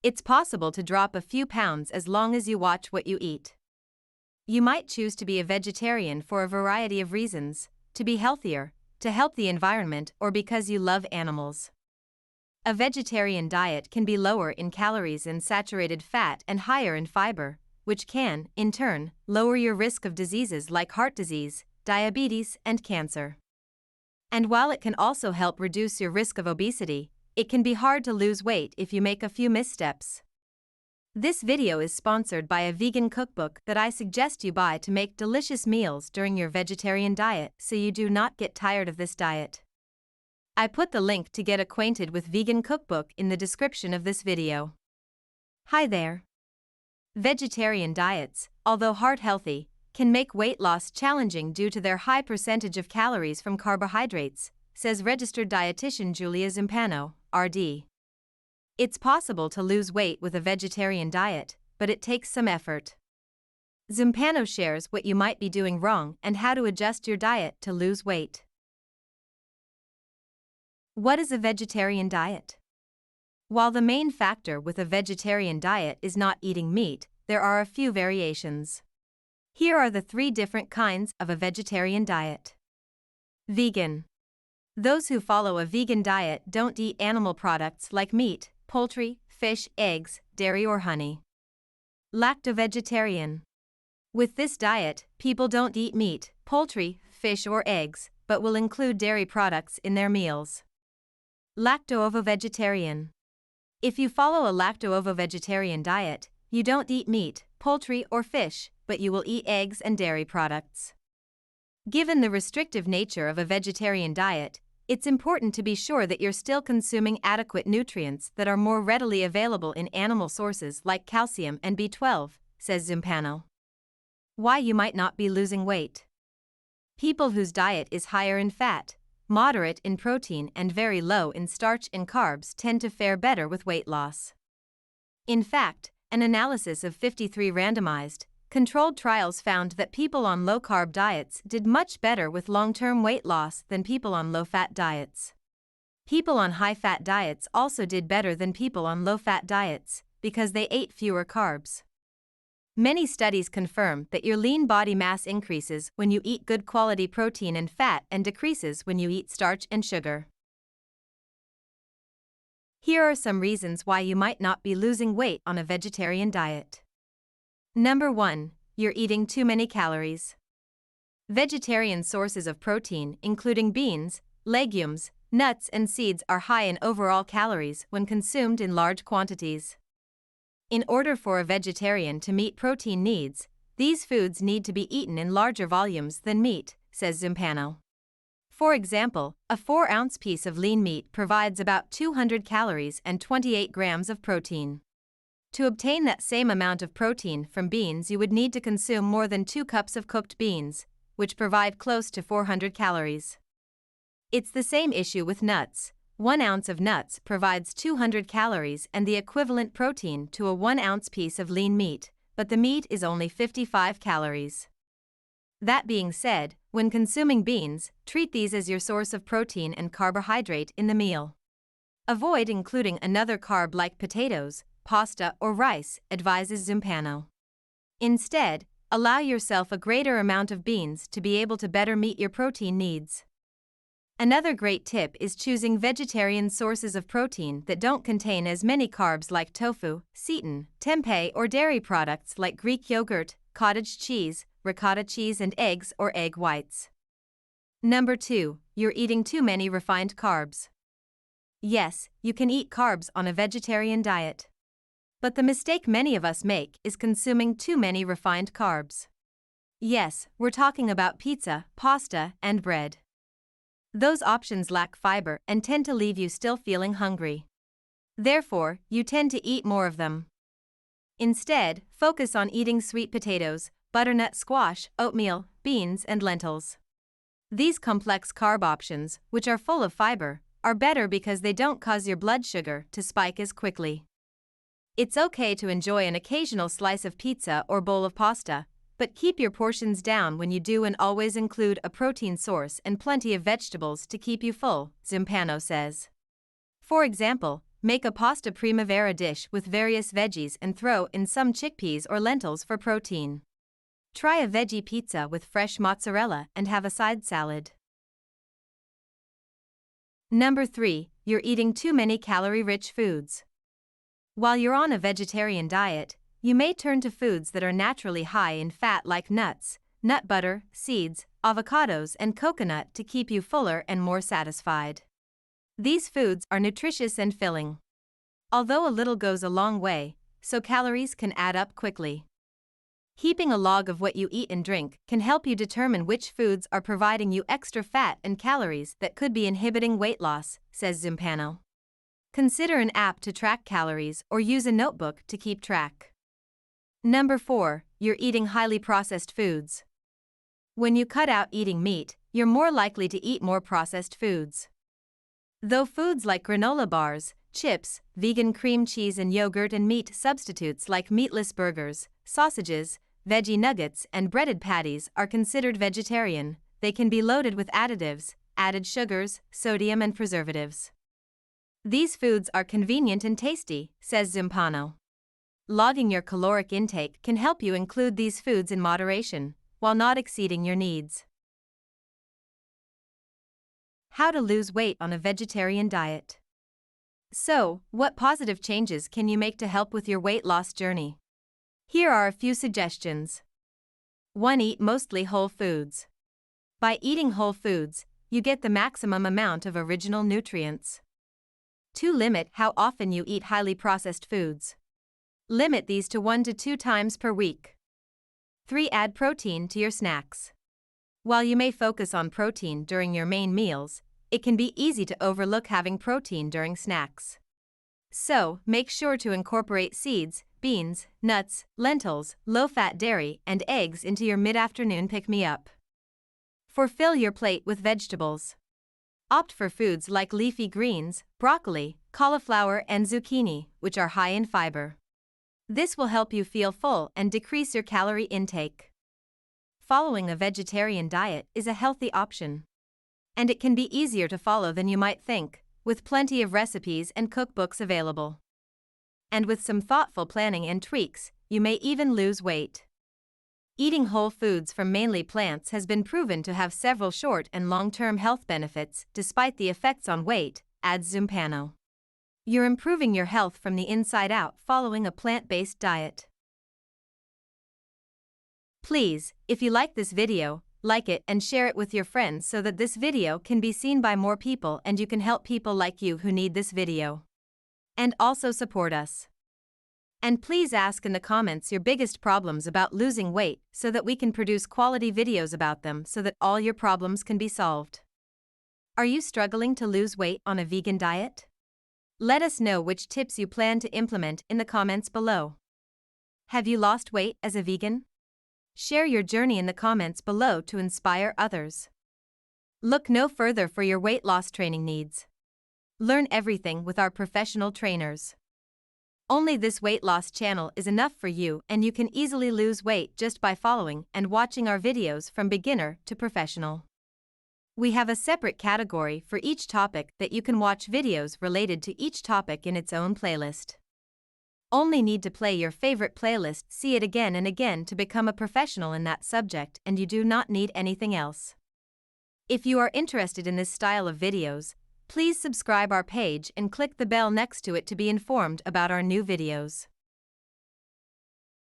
It's possible to drop a few pounds as long as you watch what you eat. You might choose to be a vegetarian for a variety of reasons: to be healthier, to help the environment, or because you love animals. A vegetarian diet can be lower in calories and saturated fat and higher in fiber, which can, in turn, lower your risk of diseases like heart disease, diabetes, and cancer. And while it can also help reduce your risk of obesity, it can be hard to lose weight if you make a few missteps. This video is sponsored by a vegan cookbook that I suggest you buy to make delicious meals during your vegetarian diet so you do not get tired of this diet. I put the link to get acquainted with vegan cookbook in the description of this video. Hi there. Vegetarian diets, although heart-healthy, can make weight loss challenging due to their high percentage of calories from carbohydrates, says registered dietitian Julia Zumpano, RD. It's possible to lose weight with a vegetarian diet, but it takes some effort. Zumpano shares what you might be doing wrong and how to adjust your diet to lose weight. What is a vegetarian diet? While the main factor with a vegetarian diet is not eating meat, there are a few variations. Here are the 3 different kinds of a vegetarian diet. Vegan. Those who follow a vegan diet don't eat animal products like meat, poultry, fish, eggs, dairy, or honey. Lacto-vegetarian. With this diet, people don't eat meat, poultry, fish, or eggs, but will include dairy products in their meals. Lacto-ovo-vegetarian. If you follow a lacto-ovo-vegetarian diet, you don't eat meat, poultry, or fish, but you will eat eggs and dairy products. Given the restrictive nature of a vegetarian diet, it's important to be sure that you're still consuming adequate nutrients that are more readily available in animal sources like calcium and B12, says Zumpano. Why you might not be losing weight. People whose diet is higher in fat, moderate in protein, and very low in starch and carbs tend to fare better with weight loss. In fact, an analysis of 53 randomized, controlled trials found that people on low-carb diets did much better with long-term weight loss than people on low-fat diets. People on high-fat diets also did better than people on low-fat diets because they ate fewer carbs. Many studies confirm that your lean body mass increases when you eat good quality protein and fat and decreases when you eat starch and sugar. Here are some reasons why you might not be losing weight on a vegetarian diet. Number 1. You're eating too many calories. Vegetarian sources of protein, including beans, legumes, nuts, and seeds, are high in overall calories when consumed in large quantities. In order for a vegetarian to meet protein needs, these foods need to be eaten in larger volumes than meat, says Zumpano. For example, a 4-ounce piece of lean meat provides about 200 calories and 28 grams of protein. To obtain that same amount of protein from beans, you would need to consume more than 2 cups of cooked beans, which provide close to 400 calories. It's the same issue with nuts. 1 ounce of nuts provides 200 calories and the equivalent protein to a 1-ounce piece of lean meat, but the meat is only 55 calories. That being said, when consuming beans, treat these as your source of protein and carbohydrate in the meal. Avoid including another carb like potatoes, pasta, or rice, advises Zumpano. Instead, allow yourself a greater amount of beans to be able to better meet your protein needs. Another great tip is choosing vegetarian sources of protein that don't contain as many carbs like tofu, seitan, tempeh, or dairy products like Greek yogurt, cottage cheese, ricotta cheese, and eggs or egg whites. Number 2. You're eating too many refined carbs. Yes, you can eat carbs on a vegetarian diet. But the mistake many of us make is consuming too many refined carbs. Yes, we're talking about pizza, pasta, and bread. Those options lack fiber and tend to leave you still feeling hungry. Therefore, you tend to eat more of them. Instead, focus on eating sweet potatoes, butternut squash, oatmeal, beans, and lentils. These complex carb options, which are full of fiber, are better because they don't cause your blood sugar to spike as quickly. It's okay to enjoy an occasional slice of pizza or bowl of pasta, but keep your portions down when you do, and always include a protein source and plenty of vegetables to keep you full, Zumpano says. For example, make a pasta primavera dish with various veggies and throw in some chickpeas or lentils for protein. Try a veggie pizza with fresh mozzarella and have a side salad. Number 3. You're eating too many calorie-rich foods. While you're on a vegetarian diet, you may turn to foods that are naturally high in fat like nuts, nut butter, seeds, avocados, and coconut to keep you fuller and more satisfied. These foods are nutritious and filling. Although a little goes a long way, so calories can add up quickly. Keeping a log of what you eat and drink can help you determine which foods are providing you extra fat and calories that could be inhibiting weight loss, says Zumpano. Consider an app to track calories or use a notebook to keep track. Number 4. You're eating highly processed foods. When you cut out eating meat, you're more likely to eat more processed foods. Though foods like granola bars, chips, vegan cream cheese and yogurt and meat substitutes like meatless burgers, sausages, veggie nuggets and breaded patties are considered vegetarian, they can be loaded with additives, added sugars, sodium and preservatives. These foods are convenient and tasty, says Zumpano. Logging your caloric intake can help you include these foods in moderation, while not exceeding your needs. How to lose weight on a vegetarian diet. So, what positive changes can you make to help with your weight loss journey? Here are a few suggestions. 1. Eat mostly whole foods. By eating whole foods, you get the maximum amount of original nutrients. 2. Limit how often you eat highly processed foods. Limit these to 1 to 2 times per week. 3. Add protein to your snacks. While you may focus on protein during your main meals, it can be easy to overlook having protein during snacks. So, make sure to incorporate seeds, beans, nuts, lentils, low-fat dairy, and eggs into your mid-afternoon pick-me-up. 4. Fill your plate with vegetables. Opt for foods like leafy greens, broccoli, cauliflower, and zucchini, which are high in fiber. This will help you feel full and decrease your calorie intake. Following a vegetarian diet is a healthy option. And it can be easier to follow than you might think, with plenty of recipes and cookbooks available. And with some thoughtful planning and tweaks, you may even lose weight. Eating whole foods from mainly plants has been proven to have several short and long-term health benefits despite the effects on weight, adds Zumpano. You're improving your health from the inside out following a plant-based diet. Please, if you like this video, like it and share it with your friends so that this video can be seen by more people and you can help people like you who need this video. And also support us. And please ask in the comments your biggest problems about losing weight so that we can produce quality videos about them so that all your problems can be solved. Are you struggling to lose weight on a vegan diet? Let us know which tips you plan to implement in the comments below. Have you lost weight as a vegan? Share your journey in the comments below to inspire others. Look no further for your weight loss training needs. Learn everything with our professional trainers. Only this weight loss channel is enough for you and you can easily lose weight just by following and watching our videos from beginner to professional. We have a separate category for each topic that you can watch videos related to each topic in its own playlist. Only need to play your favorite playlist, see it again and again to become a professional in that subject, and you do not need anything else. If you are interested in this style of videos, please subscribe our page and click the bell next to it to be informed about our new videos.